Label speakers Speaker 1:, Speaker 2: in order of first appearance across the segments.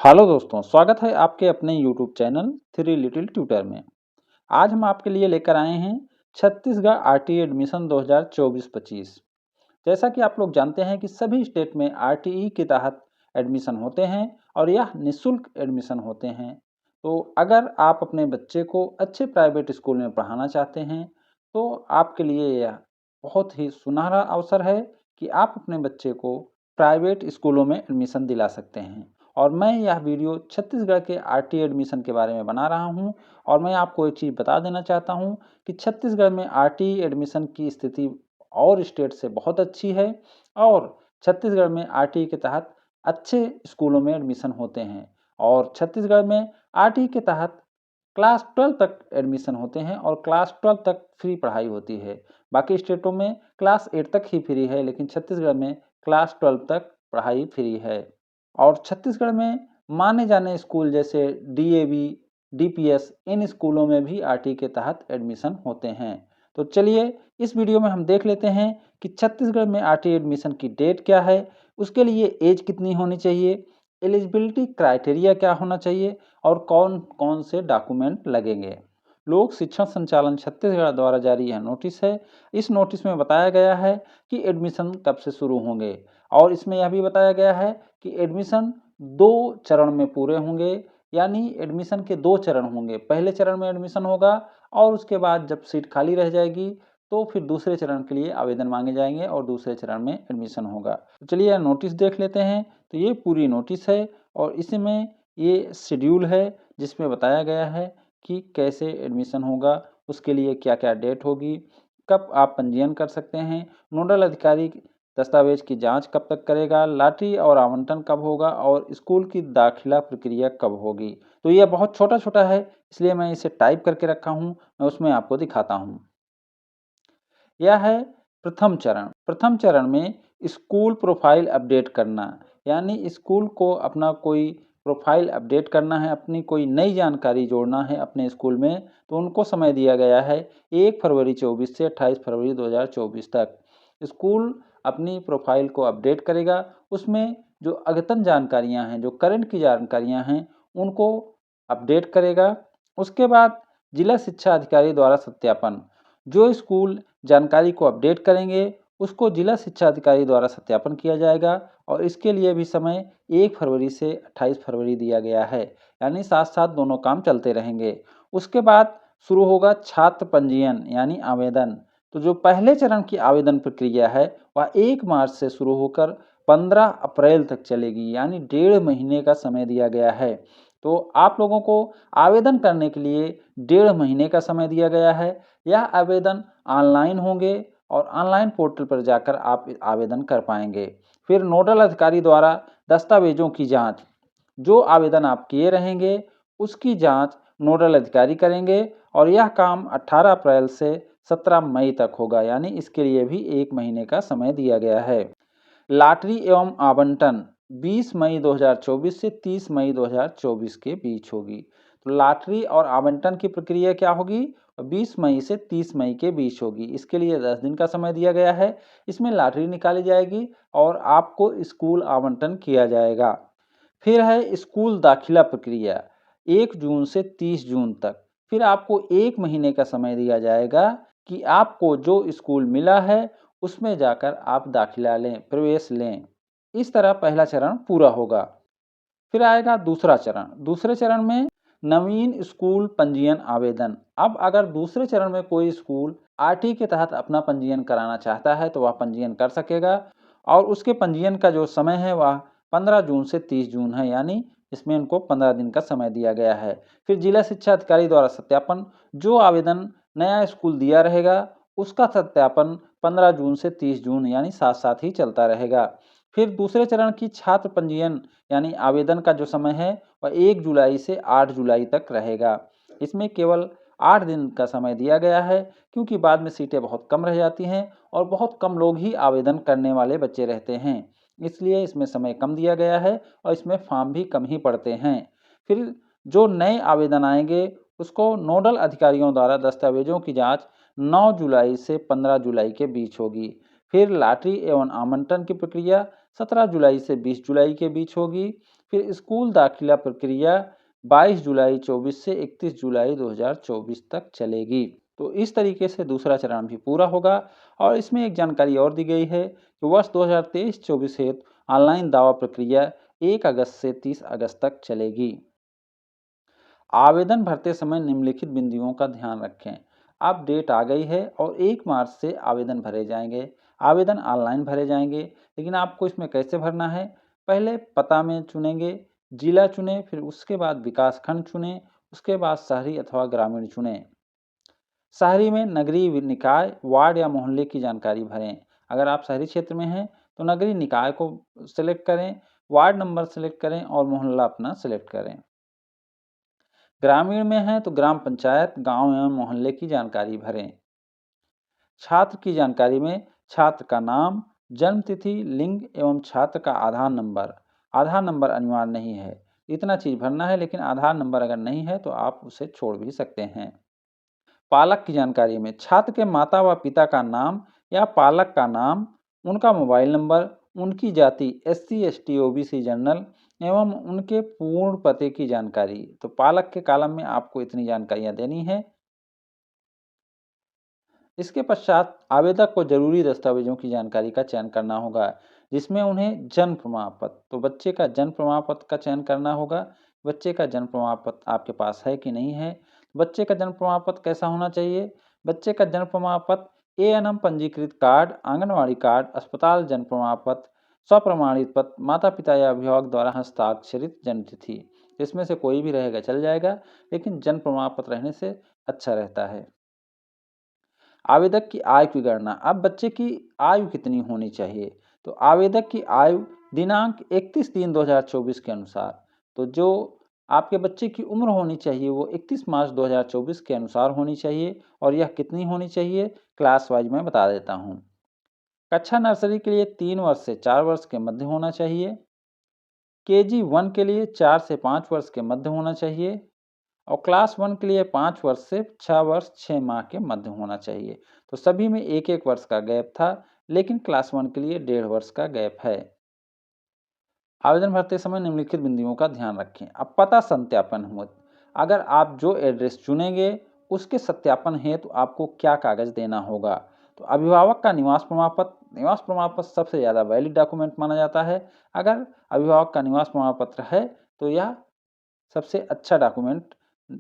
Speaker 1: Hello दोस्तों, स्वागत है आपके अपने YouTube channel three little tutor में। आज हम आपके लिए लेकर आए हैं छत्तीसगढ़ आरटीई एडमिशन 2024-25। जैसा कि आप लोग जानते हैं कि सभी स्टेट में आरटीई के तहत एडमिशन होते हैं और यह निःशुल्क एडमिशन होते हैं। तो अगर आप अपने बच्चे को अच्छे प्राइवेट स्कूल में पढ़ाना चाहते हैं तो आपके लिए यह बहुत ही सुनहरा अवसर है कि आप अपने बच्चे को प्राइवेट स्कूलों में एडमिशन दिला सकते हैं। और मैं यह वीडियो छत्तीसगढ़ के आरटीई एडमिशन के बारे में बना रहा हूं और मैं आपको एक चीज़ बता देना चाहता हूं कि छत्तीसगढ़ में आरटीई एडमिशन की स्थिति और स्टेट से बहुत अच्छी है और छत्तीसगढ़ में आरटीई के तहत अच्छे स्कूलों में एडमिशन होते हैं और छत्तीसगढ़ में आरटीई के तहत क्लास 12 तक एडमिशन होते हैं और क्लास 12 तक फ्री पढ़ाई होती है। बाकी स्टेटों में क्लास 8 तक ही फ्री है, लेकिन छत्तीसगढ़ में क्लास 12 तक पढ़ाई फ्री है। और छत्तीसगढ़ में माने जाने स्कूल जैसे डीएवी, डीपीएस, इन स्कूलों में भी आरटी के तहत एडमिशन होते हैं। तो चलिए इस वीडियो में हम देख लेते हैं कि छत्तीसगढ़ में आरटी एडमिशन की डेट क्या है, उसके लिए एज कितनी होनी चाहिए, एलिजिबिलिटी क्राइटेरिया क्या होना चाहिए और कौन कौन से डॉक्यूमेंट लगेंगे। लोक शिक्षण संचालन छत्तीसगढ़ द्वारा जारी यह नोटिस है। इस नोटिस में बताया गया है कि एडमिशन कब से शुरू होंगे और इसमें यह भी बताया गया है कि एडमिशन 2 चरण में पूरे होंगे, यानी एडमिशन के 2 चरण होंगे। पहले चरण में एडमिशन होगा और उसके बाद जब सीट खाली रह जाएगी तो फिर दूसरे चरण के लिए आवेदन मांगे जाएंगे और दूसरे चरण में एडमिशन होगा। तो चलिए यह नोटिस देख लेते हैं। तो ये पूरी नोटिस है और इसमें ये शेड्यूल है जिसमें बताया गया है कि कैसे एडमिशन होगा, उसके लिए क्या-क्या डेट होगी, कब आप पंजीयन कर सकते हैं, नोडल अधिकारी दस्तावेज की जांच कब तक करेगा, लॉटरी और आवंटन कब होगा और स्कूल की दाखिला प्रक्रिया कब होगी। तो यह बहुत छोटा-छोटा है, इसलिए मैं इसे टाइप करके रखा हूँ, मैं उसमें आपको दिखाता हूँ। यह है प्रथम चरण। प्रथम चरण में स्कूल प्रोफाइल अपडेट करना, यानी स्कूल को अपना कोई प्रोफाइल अपडेट करना है, अपनी कोई नई जानकारी जोड़ना है अपने स्कूल में, तो उनको समय दिया गया है 1 फरवरी 24 से 28 फरवरी 2024 तक। स्कूल अपनी प्रोफाइल को अपडेट करेगा, उसमें जो अद्यतन जानकारियाँ हैं, जो करंट की जानकारियाँ हैं, उनको अपडेट करेगा। उसके बाद जिला शिक्षा अधिकारी द्वारा सत्यापन, जो स्कूल जानकारी को अपडेट करेंगे, उसको जिला शिक्षा अधिकारी द्वारा सत्यापन किया जाएगा और इसके लिए भी समय 1 फरवरी से 28 फरवरी दिया गया है, यानी साथ-साथ दोनों काम चलते रहेंगे। उसके बाद शुरू होगा छात्र पंजीयन यानी आवेदन। तो जो पहले चरण की आवेदन प्रक्रिया है, वह 1 मार्च से शुरू होकर 15 अप्रैल तक चलेगी, यानी 1.5 महीने का समय दिया गया है। तो आप लोगों को आवेदन करने के लिए 1.5 महीने का समय दिया गया है। यह आवेदन ऑनलाइन होंगे और ऑनलाइन पोर्टल पर जाकर आप आवेदन कर पाएंगे। फिर नोडल अधिकारी द्वारा दस्तावेजों की जांच, जो आवेदन आप किए रहेंगे उसकी जांच नोडल अधिकारी करेंगे और यह काम 18 अप्रैल से 17 मई तक होगा, यानी इसके लिए भी 1 महीने का समय दिया गया है। लॉटरी एवं आवंटन 20 मई 2024 से 30 मई 2024 के बीच होगी। तो लॉटरी और आवंटन की प्रक्रिया क्या होगी? 20 मई से 30 मई के बीच होगी। इसके लिए 10 दिन का समय दिया गया है। इसमें लॉटरी निकाली जाएगी और आपको स्कूल आवंटन किया जाएगा। फिर है स्कूल दाखिला प्रक्रिया 1 जून से 30 जून तक। फिर आपको 1 महीने का समय दिया जाएगा कि आपको जो स्कूल मिला है उसमें जाकर आप दाखिला लें, प्रवेश लें। इस तरह पहला चरण पूरा होगा। फिर आएगा दूसरा चरण। दूसरे चरण में नवीन स्कूल पंजीयन आवेदन। अब अगर दूसरे चरण में कोई स्कूल आरटी के तहत अपना पंजीयन कराना चाहता है तो वह पंजीयन कर सकेगा और उसके पंजीयन का जो समय है वह 15 जून से 30 जून है, यानी इसमें उनको 15 दिन का समय दिया गया है। फिर जिला शिक्षा अधिकारी द्वारा सत्यापन, जो आवेदन नया स्कूल दिया रहेगा उसका सत्यापन 15 जून से 30 जून यानी साथ-साथ ही चलता रहेगा। फिर दूसरे चरण की छात्र पंजीयन यानी आवेदन का जो समय है वह 1 जुलाई से 8 जुलाई तक रहेगा। इसमें केवल 8 दिन का समय दिया गया है क्योंकि बाद में सीटें बहुत कम रह जाती हैं और बहुत कम लोग ही आवेदन करने वाले बच्चे रहते हैं। इसलिए इसमें समय कम दिया गया है और इसमें फॉर्म भी कम ही पड़ते हैं। फिर जो नए आवेदन आएंगे उसको नोडल अधिकारियों द्वारा दस्तावेजों की जाँच 9 जुलाई से 15 जुलाई के बीच होगी। फिर लॉटरी एवं आवंटन की प्रक्रिया 17 जुलाई से 20 जुलाई के बीच होगी। फिर स्कूल दाखिला प्रक्रिया 22 जुलाई 24 से 31 जुलाई 2024 तक चलेगी। तो इस तरीके से दूसरा चरण भी पूरा होगा और इसमें एक जानकारी और दी गई है कि वर्ष 2023-24 हेतु ऑनलाइन दावा प्रक्रिया 1 अगस्त से 30 अगस्त तक चलेगी। आवेदन भरते समय निम्नलिखित बिंदुओं का ध्यान रखें। अब डेट आ गई है और 1 मार्च से आवेदन भरे जाएंगे। आवेदन ऑनलाइन भरे जाएंगे, लेकिन आपको इसमें कैसे भरना है? पहले पता में चुनेंगे, जिला चुनें, फिर उसके बाद विकास खंड चुनें, उसके बाद शहरी अथवा ग्रामीण चुनें। शहरी में नगरीय निकाय, वार्ड या मोहल्ले की जानकारी भरें। अगर आप शहरी क्षेत्र में हैं तो नगरीय निकाय को सिलेक्ट करें, वार्ड नंबर सिलेक्ट करें और मोहल्ला अपना सिलेक्ट करें। ग्रामीण में हैं तो ग्राम पंचायत, गांव एवं मोहल्ले की जानकारी भरें। छात्र की जानकारी में छात्र का नाम, जन्म तिथि, लिंग एवं छात्र का आधार नंबर। आधार नंबर अनिवार्य नहीं है, इतना चीज भरना है, लेकिन आधार नंबर अगर नहीं है तो आप उसे छोड़ भी सकते हैं। पालक की जानकारी में छात्र के माता व पिता का नाम या पालक का नाम, उनका मोबाइल नंबर, उनकी जाति SC ST OBC जनरल एवं उनके पूर्ण पते की जानकारी। तो पालक के कॉलम में आपको इतनी जानकारियां देनी है। इसके पश्चात आवेदक को जरूरी दस्तावेजों की जानकारी का चयन करना होगा, जिसमें उन्हें जन्म प्रमाण पत्र, तो बच्चे का जन्म प्रमाण पत्र का चयन करना होगा। बच्चे का जन्म प्रमाण पत्र आपके पास है कि नहीं है? बच्चे का जन्म प्रमाण पत्र कैसा होना चाहिए? बच्चे का जन्म प्रमाण पत्र ANM पंजीकृत कार्ड, आंगनवाड़ी कार्ड, अस्पताल जन्म प्रमाण पत्र, स्वप्रमाणित पत्र, माता पिता या अभिभावक द्वारा हस्ताक्षरित जन्म तिथि। इसमें से कोई भी रहेगा चल जाएगा, लेकिन जन्म प्रमाण पत्र रहने से अच्छा रहता है। आवेदक की आयु की गणना। अब बच्चे की आयु कितनी होनी चाहिए? तो आवेदक की आयु दिनांक 31/3/2024 के अनुसार, तो जो आपके बच्चे की उम्र होनी चाहिए वो 31 मार्च 2024 के अनुसार होनी चाहिए। और यह कितनी होनी चाहिए? क्लास वाइज मैं बता देता हूँ। कक्षा नर्सरी के लिए 3 वर्ष से 4 वर्ष के मध्य होना चाहिए। KG 1 के लिए 4 से 5 वर्ष के मध्य होना चाहिए और क्लास 1 के लिए 5 वर्ष से 6 वर्ष 6 माह के मध्य होना चाहिए। तो सभी में 1-1 वर्ष का गैप था, लेकिन क्लास 1 के लिए 1.5 वर्ष का गैप है। आवेदन भरते समय निम्नलिखित बिंदुओं का ध्यान रखें। अब पता सत्यापन हुआ, अगर आप जो एड्रेस चुनेंगे उसके सत्यापन हेतु आपको क्या कागज देना होगा? तो अभिभावक का निवास प्रमाण पत्र। निवास प्रमाण पत्र सबसे ज़्यादा वैलिड डॉक्यूमेंट माना जाता है। अगर अभिभावक का निवास प्रमाण पत्र है तो यह सबसे अच्छा डॉक्यूमेंट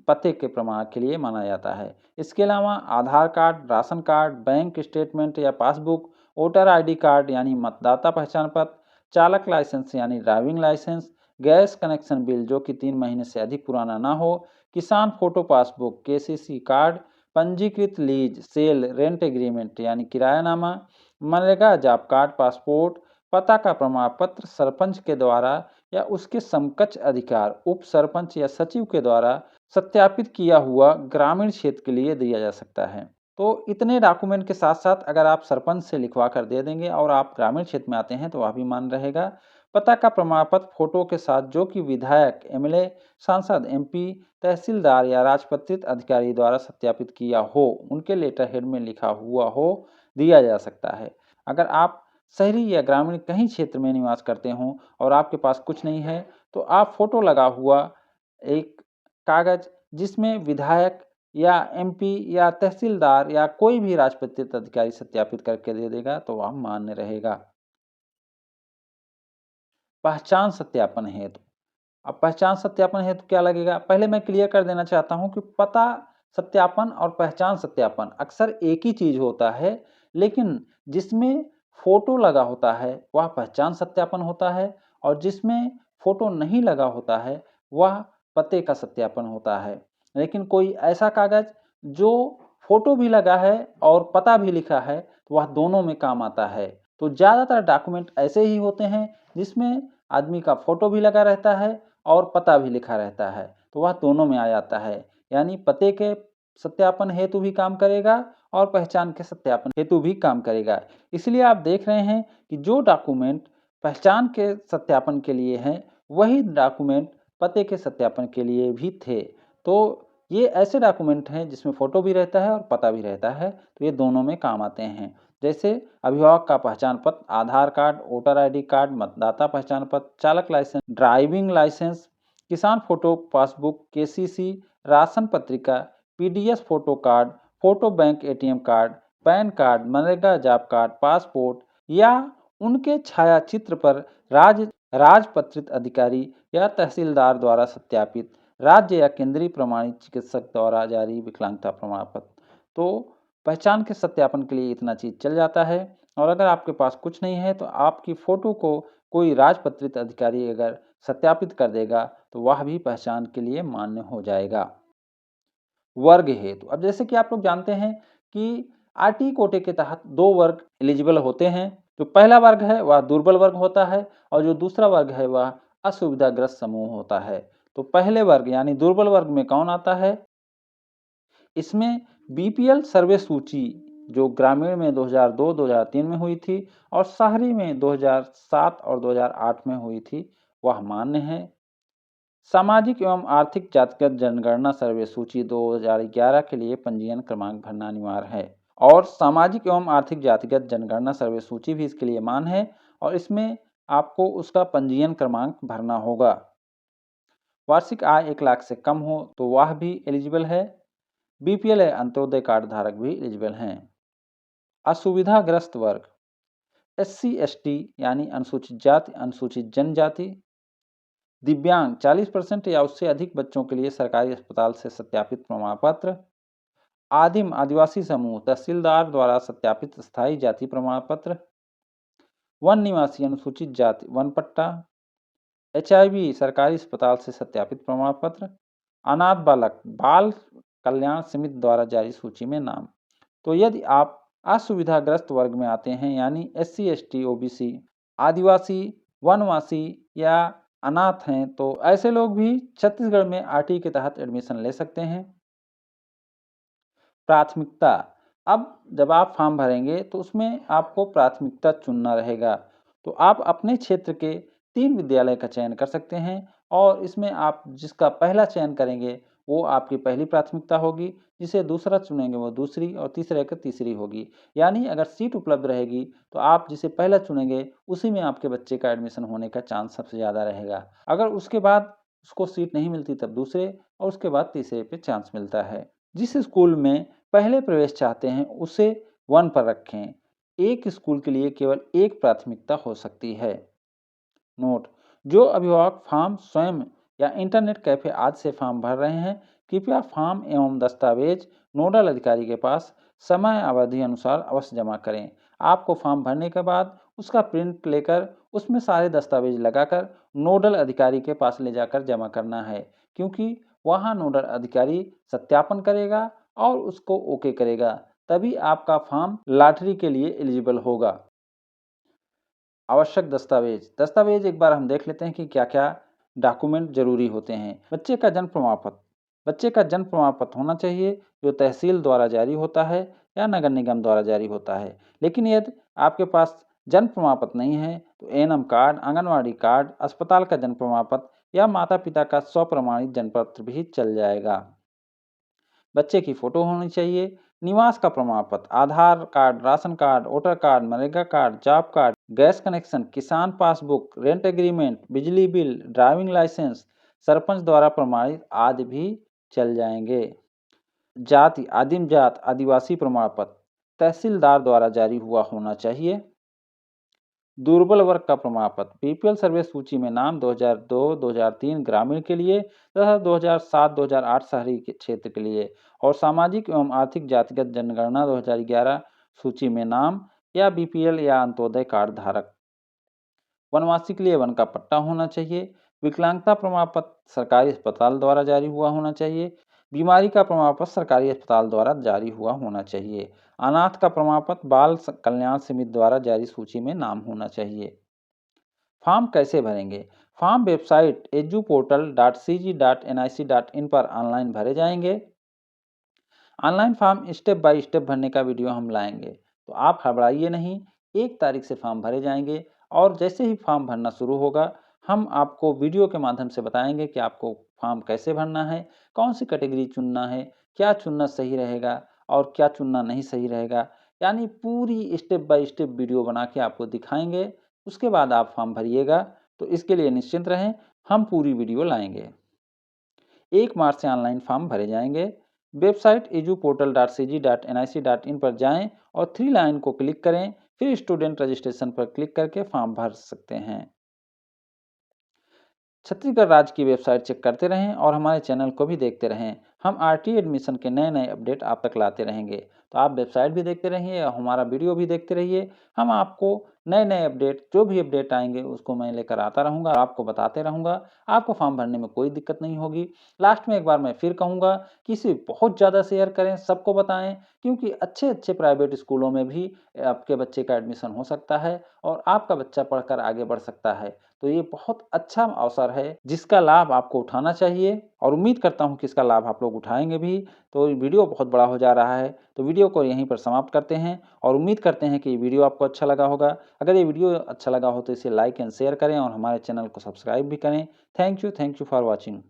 Speaker 1: पते के प्रमाण के लिए माना जाता है। इसके अलावा Aadhaar card, ration card, bank statement या पासबुक, वोटर ID कार्ड यानी मतदाता पहचान पत्र, चालक लाइसेंस यानी driving licence, gas connection bill जो कि 3 महीने से अधिक पुराना ना हो, किसान फोटो पासबुक, KCC कार्ड, पंजीकृत लीज, सेल, रेंट एग्रीमेंट यानी किरायानामा, मनरेगा जॉब कार्ड, पासपोर्ट, पता का प्रमाण पत्र सरपंच के द्वारा या उसके समकक्ष अधिकार उप सरपंच या सचिव के द्वारा सत्यापित किया हुआ ग्रामीण क्षेत्र के लिए दिया जा सकता है। तो इतने डॉक्यूमेंट के साथ साथ अगर आप सरपंच से लिखवा कर दे देंगे और आप ग्रामीण क्षेत्र में आते हैं तो वह भी मान रहेगा। पता का प्रमाण पत्र फोटो के साथ जो कि विधायक, MLA, सांसद, MP, तहसीलदार या राजपत्रित अधिकारी द्वारा सत्यापित किया हो, उनके लेटर हेड में लिखा हुआ हो, दिया जा सकता है। अगर आप शहरी या ग्रामीण कहीं क्षेत्र में निवास करते हों और आपके पास कुछ नहीं है तो आप फोटो लगा हुआ एक कागज जिसमें विधायक या MP या तहसीलदार या कोई भी राजपत्रित अधिकारी सत्यापित करके दे देगा तो वह मान्य रहेगा। पहचान सत्यापन हेतु। अब पहचान सत्यापन हेतु क्या लगेगा? पहले मैं क्लियर कर देना चाहता हूं कि पता सत्यापन और पहचान सत्यापन अक्सर एक ही चीज होता है, लेकिन जिसमें फोटो लगा होता है वह पहचान सत्यापन होता है और जिसमें फोटो नहीं लगा होता है वह पते का सत्यापन होता है। लेकिन कोई ऐसा कागज जो फोटो भी लगा है और पता भी लिखा है तो वह दोनों में काम आता है। तो ज़्यादातर डॉक्यूमेंट ऐसे ही होते हैं जिसमें आदमी का फोटो भी लगा रहता है और पता भी लिखा रहता है, तो वह दोनों में आ जाता है। यानी पते के सत्यापन हेतु भी काम करेगा और पहचान के सत्यापन हेतु भी काम करेगा। इसलिए आप देख रहे हैं कि जो डॉक्यूमेंट पहचान के सत्यापन के लिए हैं वही डॉक्यूमेंट पते के सत्यापन के लिए भी थे। तो ये ऐसे डॉक्यूमेंट हैं जिसमें फ़ोटो भी रहता है और पता भी रहता है, तो ये दोनों में काम आते हैं। जैसे अभिभावक का पहचान पत्र, Aadhaar card, voter ID card, मतदाता पहचान पत्र, चालक लाइसेंस, ड्राइविंग लाइसेंस, किसान फोटो पासबुक, केसीसी, राशन पत्रिका, PDS photo card, photo bank ATM card, pan card, MNREGA job card, passport या उनके छायाचित्र पर राजपत्रित अधिकारी या तहसीलदार द्वारा सत्यापित राज्य या केंद्रीय प्रमाणित चिकित्सक द्वारा जारी विकलांगता प्रमाण पत्र। तो पहचान के सत्यापन के लिए इतना चीज़ चल जाता है। और अगर आपके पास कुछ नहीं है तो आपकी फ़ोटो को कोई राजपत्रित अधिकारी अगर सत्यापित कर देगा तो वह भी पहचान के लिए मान्य हो जाएगा। वर्ग हेतु, अब जैसे कि आप लोग जानते हैं कि आरटी कोटे के तहत 2 वर्ग एलिजिबल होते हैं। जो पहला वर्ग है वह दुर्बल वर्ग होता है और जो दूसरा वर्ग है वह असुविधाग्रस्त समूह होता है। तो पहले वर्ग यानी दुर्बल वर्ग में कौन आता है? इसमें बीपीएल सर्वे सूची जो ग्रामीण में 2002-2003 में हुई थी और शहरी में 2007 और 2008 में हुई थी, वह मान्य है। सामाजिक एवं आर्थिक जातिगत जनगणना सर्वे सूची 2011 के लिए पंजीयन क्रमांक भरना अनिवार्य है और सामाजिक एवं आर्थिक जातिगत जनगणना सर्वे सूची भी इसके लिए मान्य है और इसमें आपको उसका पंजीयन क्रमांक भरना होगा। वार्षिक आय 1 लाख से कम हो तो वह भी एलिजिबल है। बीपीएल या अंत्योदय कार्ड धारक भी एलिजिबल हैं। असुविधाग्रस्त वर्ग एससी एसटी यानी अनुसूचित जाति, अनुसूचित जनजाति, दिव्यांग 40% या उससे अधिक बच्चों के लिए सरकारी अस्पताल से सत्यापित प्रमाण पत्र, आदिम आदिवासी समूह तहसीलदार द्वारा सत्यापित स्थायी जाति प्रमाण पत्र, वन निवासी अनुसूचित जाति वन पट्टा, एचआईवी सरकारी अस्पताल से सत्यापित प्रमाण पत्र, अनाथ बालक बाल कल्याण समिति द्वारा जारी सूची में नाम। तो यदि आप असुविधाग्रस्त वर्ग में आते हैं यानी एससी एसटी ओबीसी आदिवासी वनवासी या अनाथ हैं तो ऐसे लोग भी छत्तीसगढ़ में आरटी के तहत एडमिशन ले सकते हैं। प्राथमिकता, अब जब आप फॉर्म भरेंगे तो उसमें आपको प्राथमिकता चुनना रहेगा। तो आप अपने क्षेत्र के 3 विद्यालय का चयन कर सकते हैं और इसमें आप जिसका पहला चयन करेंगे वो आपकी पहली प्राथमिकता होगी, जिसे दूसरा चुनेंगे वो दूसरी और तीसरे का तीसरी होगी। यानी अगर सीट उपलब्ध रहेगी तो आप जिसे पहला चुनेंगे उसी में आपके बच्चे का एडमिशन होने का चांस सबसे ज़्यादा रहेगा। अगर उसके बाद उसको सीट नहीं मिलती तब दूसरे और उसके बाद तीसरे पे चांस मिलता है। जिस स्कूल में पहले प्रवेश चाहते हैं उसे 1 पर रखें। एक स्कूल के लिए केवल एक प्राथमिकता हो सकती है। नोट, जो अभिभावक फॉर्म स्वयं या इंटरनेट कैफे आदि से फॉर्म भर रहे हैं, कृपया फॉर्म एवं दस्तावेज नोडल अधिकारी के पास समय अवधि अनुसार अवश्य जमा करें। आपको फॉर्म भरने के बाद उसका प्रिंट लेकर उसमें सारे दस्तावेज लगाकर नोडल अधिकारी के पास ले जाकर जमा करना है, क्योंकि वहाँ नोडल अधिकारी सत्यापन करेगा और उसको ओके करेगा, तभी आपका फॉर्म लॉटरी के लिए एलिजिबल होगा। आवश्यक दस्तावेज एक बार हम देख लेते हैं कि क्या क्या डॉक्यूमेंट जरूरी होते हैं। बच्चे का जन्म प्रमाण पत्र, बच्चे का जन्म प्रमाण पत्र होना चाहिए जो तहसील द्वारा जारी होता है या नगर निगम द्वारा जारी होता है। लेकिन यदि आपके पास जन्म प्रमाण पत्र नहीं है तो एएनएम कार्ड, आंगनवाड़ी कार्ड, अस्पताल का जन्म प्रमाण पत्र या माता पिता का स्वप्रमाणित जन्म पत्र भी चल जाएगा। बच्चे की फोटो होनी चाहिए, निवास का प्रमाण पत्र, Aadhaar card, ration card, voter card, MNREGA card, job card, gas connection, किसान पासबुक, रेंट एग्रीमेंट, बिजली बिल, ड्राइविंग लाइसेंस, सरपंच द्वारा प्रमाणित आदि भी चल जाएंगे। जाति आदिम जात आदिवासी प्रमाण पत्र तहसीलदार द्वारा जारी हुआ होना चाहिए। दुर्बल वर्ग का प्रमाण पत्र बीपीएल सर्वे सूची में नाम 2002-2003 ग्रामीण के लिए तथा 2007-2008 शहरी के क्षेत्र के लिए और सामाजिक एवं आर्थिक जातिगत जनगणना 2011 सूची में नाम या बीपीएल या अंत्योदय कार्ड धारक। वनवासी के लिए वन का पट्टा होना चाहिए। विकलांगता प्रमाण पत्र सरकारी अस्पताल द्वारा जारी हुआ होना चाहिए। बीमारी का प्रमाण पत्र सरकारी अस्पताल द्वारा जारी हुआ होना चाहिए। अनाथ का प्रमाण पत्र बाल कल्याण समिति द्वारा जारी सूची में नाम होना चाहिए। फॉर्म कैसे भरेंगे? फॉर्म वेबसाइट eduportal.cg.nic.in पर ऑनलाइन भरे जाएंगे। Online form step by step भरने का वीडियो हम लाएंगे, तो आप घबराइए नहीं। 1 तारीख से फॉर्म भरे जाएंगे और जैसे ही फॉर्म भरना शुरू होगा हम आपको वीडियो के माध्यम से बताएंगे कि आपको फॉर्म कैसे भरना है, कौन सी कैटेगरी चुनना है, क्या चुनना सही रहेगा और क्या चुनना नहीं सही रहेगा। यानी पूरी स्टेप बाय स्टेप वीडियो बना के आपको दिखाएँगे, उसके बाद आप फॉर्म भरिएगा। तो इसके लिए निश्चिंत रहें, हम पूरी वीडियो लाएँगे। 1 मार्च से ऑनलाइन फॉर्म भरे जाएँगे। वेबसाइट eduportal.cg.nic.in पर जाएँ और 3 लाइन को क्लिक करें, फिर स्टूडेंट रजिस्ट्रेशन पर क्लिक करके फॉर्म भर सकते हैं। छत्तीसगढ़ राज्य की वेबसाइट चेक करते रहें और हमारे चैनल को भी देखते रहें। हम आरटी एडमिशन के नए-नए अपडेट आप तक लाते रहेंगे। तो आप वेबसाइट भी देखते रहिए और हमारा वीडियो भी देखते रहिए। हम आपको नए-नए अपडेट, जो भी अपडेट आएँगे उसको मैं लेकर आता रहूँगा, आपको बताते रहूँगा। आपको फॉर्म भरने में कोई दिक्कत नहीं होगी। लास्ट में एक बार मैं फिर कहूँगा कि इसे बहुत ज़्यादा शेयर करें, सबको बताएँ, क्योंकि अच्छे-अच्छे प्राइवेट स्कूलों में भी आपके बच्चे का एडमिशन हो सकता है और आपका बच्चा पढ़कर आगे बढ़ सकता है। तो ये बहुत अच्छा अवसर है, जिसका लाभ आपको उठाना चाहिए और उम्मीद करता हूँ कि इसका लाभ आप लोग उठाएँगे भी। तो वीडियो बहुत बड़ा हो जा रहा है, तो वीडियो को यहीं पर समाप्त करते हैं और उम्मीद करते हैं कि ये वीडियो आपको अच्छा लगा होगा। अगर ये वीडियो अच्छा लगा हो तो इसे लाइक एंड शेयर करें और हमारे चैनल को सब्सक्राइब भी करें। Thank you for watching.